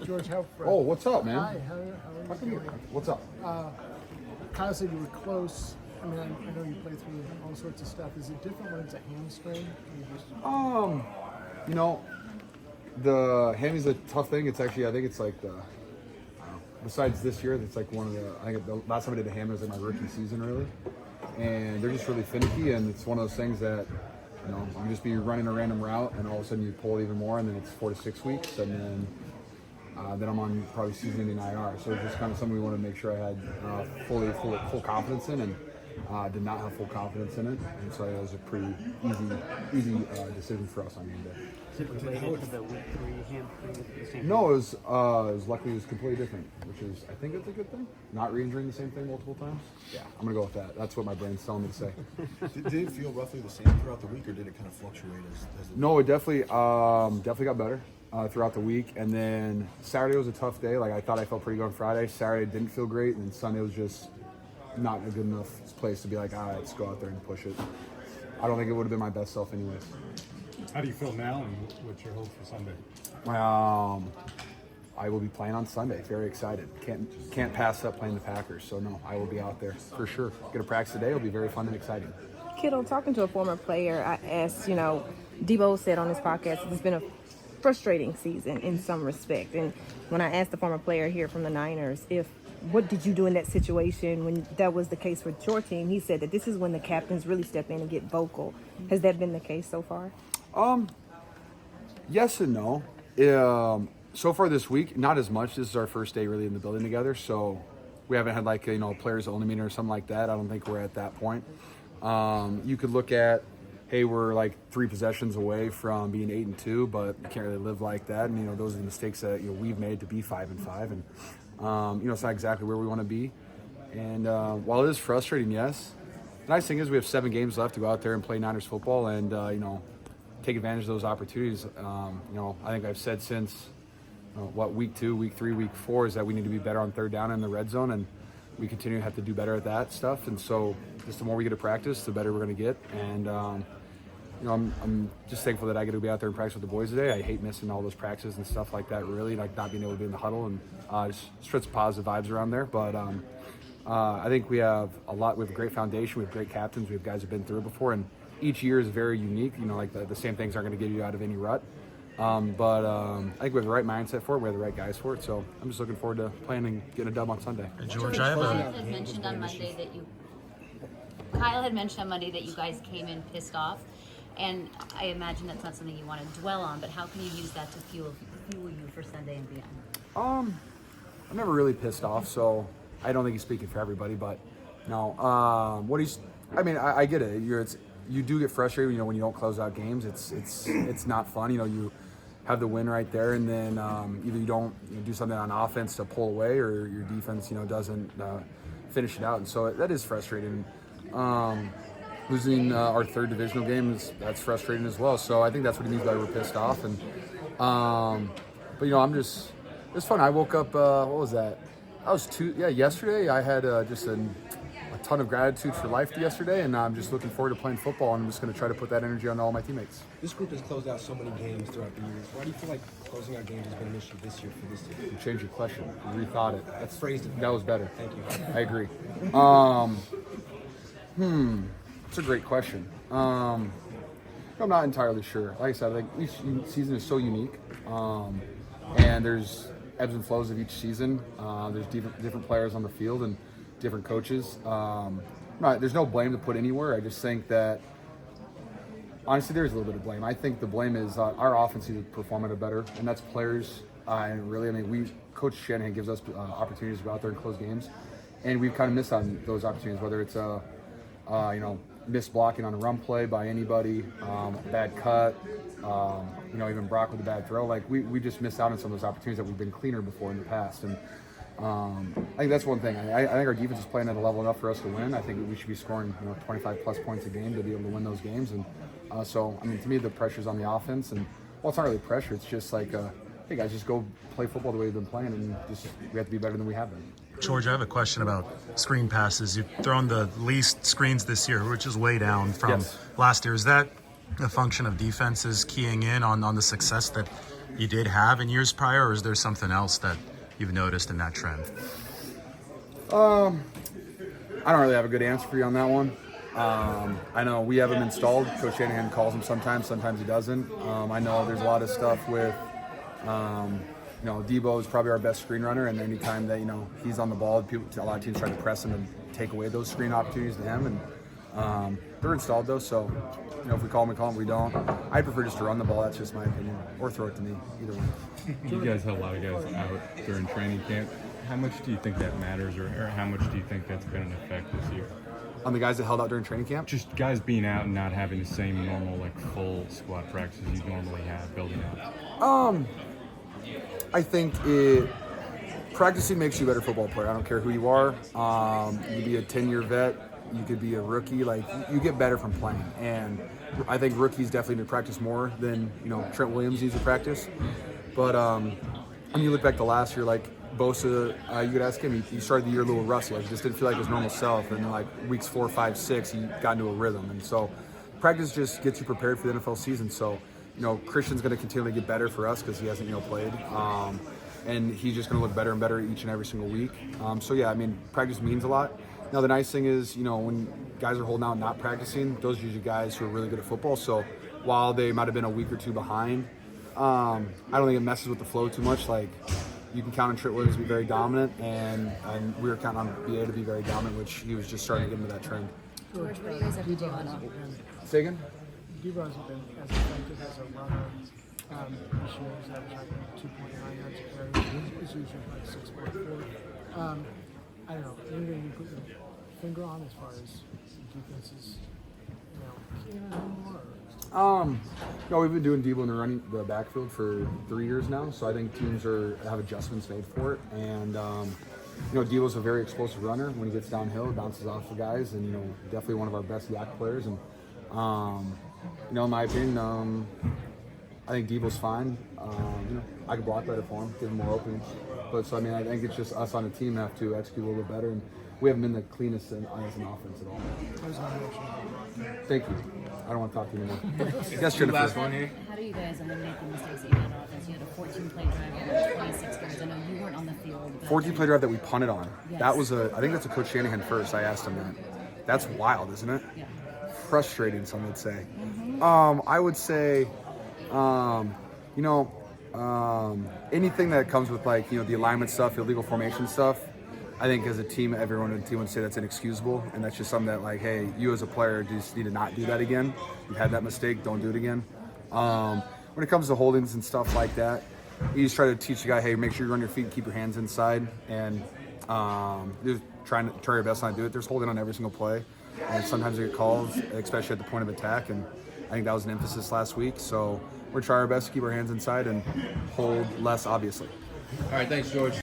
George, how? Oh, what's up, man? Hi, how are you doing? What's up? Kyle said you were close. I mean, I know you play through all sorts of stuff. Is it different when it's a hamstring? You know, the hammies a tough thing. It's actually, I think it's like besides this year, it's like one of the. I think the last time I did a hammy was in my rookie season, really, and they're just really finicky, and it's one of those things that. You know, you just be running a random route, and all of a sudden you pull it even more, and then it's 4 to 6 weeks, and then I'm on probably season-ending IR. So it's just kind of something we want to make sure I had full confidence in, and did not have full confidence in it, and so it was a pretty easy decision for us on game day. Is it related to the week 3 hamstring? No, it was luckily it was completely different, which is I think it's a good thing. Not re-injuring the same thing multiple times. Yeah, I'm gonna go with that. That's what my brain's telling me to say. Did it feel roughly the same throughout the week, or did it kind of fluctuate as the No, it definitely got better throughout the week, and then Saturday was a tough day. Like I thought I felt pretty good on Friday. Saturday didn't feel great, and then Sunday was just not a good enough place to be like, all right, let's go out there and push it. I don't think it would have been my best self anyways. How do you feel now, and what's your hope for Sunday? I will be playing on Sunday. Very excited. Can't pass up playing the Packers. So no, I will be out there for sure. Get a practice today. It'll be very fun and exciting. Kittle, talking to a former player, I asked, Debo said on his podcast, it's been a frustrating season in some respect. And when I asked the former player here from the Niners, what did you do in that situation when that was the case with your team, he said that this is when the captains really step in and get vocal. Has that been the case so far? Yes and no. So far this week, not as much. This is our first day really in the building together, so we haven't had like a players only meeting or something like that. I don't think we're at that point. You could look at, hey, we're like 3 possessions away from being 8-2, but you can't really live like that. And those are the mistakes that we've made to be 5-5, and it's not exactly where we want to be. And while it is frustrating, yes, the nice thing is we have 7 games left to go out there and play Niners football, and take advantage of those opportunities. I think I've said since week 2, week 3, week 4 is that we need to be better on third down in the red zone, and we continue to have to do better at that stuff. And so just the more we get to practice, the better we're going to get. And I'm just thankful that I get to be out there and practice with the boys today. I hate missing all those practices and stuff like that, really, like not being able to be in the huddle, and just spread some positive vibes around there. But I think we have we have a great foundation, we have great captains, we have guys who've been through it before, and each year is very unique. Like the same things aren't going to get you out of any rut. But I think we have the right mindset for it. We have the right guys for it. So I'm just looking forward to playing and getting a dub on Sunday. George, Kyle had mentioned on Monday that you guys came in pissed off, and I imagine that's not something you want to dwell on. But how can you use that to fuel you for Sunday and beyond? I'm never really pissed off, so I don't think he's speaking for everybody. But no, I get it. You do get frustrated, when you don't close out games. It's not fun. You have the win right there, and then either you don't do something on offense to pull away, or your defense, doesn't finish it out, and so that is frustrating. Losing our 3rd divisional game that's frustrating as well. So I think that's what he means by we're pissed off. And but it's fun. I woke up. What was that? Yesterday I had just a ton of gratitude for life yesterday, and I'm just looking forward to playing football, and I'm just going to try to put that energy on all my teammates. This group has closed out so many games throughout the years. Why do you feel like closing out games has been an issue this year for this team? You changed your question. You rethought it. That's phrased it. That was better. Thank you. I agree. It's a great question. I'm not entirely sure. Like I said, like each season is so unique, and there's ebbs and flows of each season. There's different players on the field and different coaches. There's no blame to put anywhere. I just think that honestly, there's a little bit of blame. I think the blame is our offense needs to perform at a better, and that's players. And really, Coach Shanahan gives us opportunities to go out there and close games, and we've kind of missed on those opportunities. Whether it's missed blocking on a run play by anybody, bad cut, even Brock with a bad throw. Like we just missed out on some of those opportunities that we've been cleaner before in the past. And I think that's one thing. I think our defense is playing at a level enough for us to win. I think we should be scoring 25 plus points a game to be able to win those games. And to me, the pressure's on the offense. And it's not really pressure. It's just like, hey guys, just go play football the way you've been playing, and we have to be better than we have been. George, I have a question about screen passes. You've thrown the least screens this year, which is way down from last year. Is that a function of defenses keying in on the success that you did have in years prior, or is there something else that you've noticed in that trend? I don't really have a good answer for you on that one. I know we have him installed. Coach Shanahan calls him sometimes he doesn't. I know there's a lot of stuff with, Debo is probably our best screen runner, and anytime that, he's on the ball, a lot of teams try to press him and take away those screen opportunities to him. And they're installed though, so, if we call him, if we don't. I prefer just to run the ball, that's just my opinion, or throw it to me, either one. You guys have a lot of guys out during training camp. How much do you think that matters, or how much do you think that's been an effect this year? On the guys that held out during training camp? Just guys being out and not having the same normal, full squad practices you normally have building up. I think practicing makes you a better football player. I don't care who you are. You could be a 10-year vet. You could be a rookie. You get better from playing. And I think rookies definitely need to practice more than, Trent Williams needs to practice. But when you look back to last year, Bosa, you could ask him, he started the year a little rusty. He just didn't feel like his normal self. And weeks 4, 5, 6, he got into a rhythm. And so practice just gets you prepared for the NFL season. So, Christian's going to continually get better for us because he hasn't, played. And he's just going to look better and better each and every single week. Practice means a lot. Now, the nice thing is, when guys are holding out and not practicing, those are usually guys who are really good at football. So while they might have been a week or two behind, I don't think it messes with the flow too much. You can count on Trent Williams to be very dominant, and we were counting on BA to be very dominant, which he was just starting to get into that trend. George, what do you guys have to do on Say again? Debo hasn't been as effective as a runner. This year he's averaging 2.9 yards a carry. His usually 6.4. I don't know. Anything you put your finger on as far as defenses, We've been doing Debo in the backfield for 3 years now, so I think teams have adjustments made for it. And Debo's a very explosive runner. When he gets downhill, it bounces off the guys, and definitely one of our best yak players. And in my opinion, I think Debo's fine. I could block better for him, give him more openings. But so I think it's just us on the team have to execute a little bit better, and we haven't been the cleanest as an offense at all. Thank you. I don't want to talk to you anymore. Yes, Jennifer. Last one here. how do you guys eliminate the mistakes that you had on offense? You had a 14-play drive over 26 yards. I know you weren't on the field. 14-play drive that we punted on. Yes. That was I think that's a Coach Shanahan first. I asked him that. That's wild, isn't it? Yeah. Frustrating, some would say. I would say, anything that comes with the alignment stuff, illegal formation stuff, I think as a team, everyone on the team would say that's inexcusable, and that's just something that hey, you as a player just need to not do that again. You've had that mistake, don't do it again. When it comes to holdings and stuff like that, you just try to teach the guy, hey, make sure you're on your feet and keep your hands inside, and just try your best not to do it. There's holding on every single play, and sometimes you get calls, especially at the point of attack, and I think that was an emphasis last week. So we're trying our best to keep our hands inside and hold less, obviously. All right, thanks, George.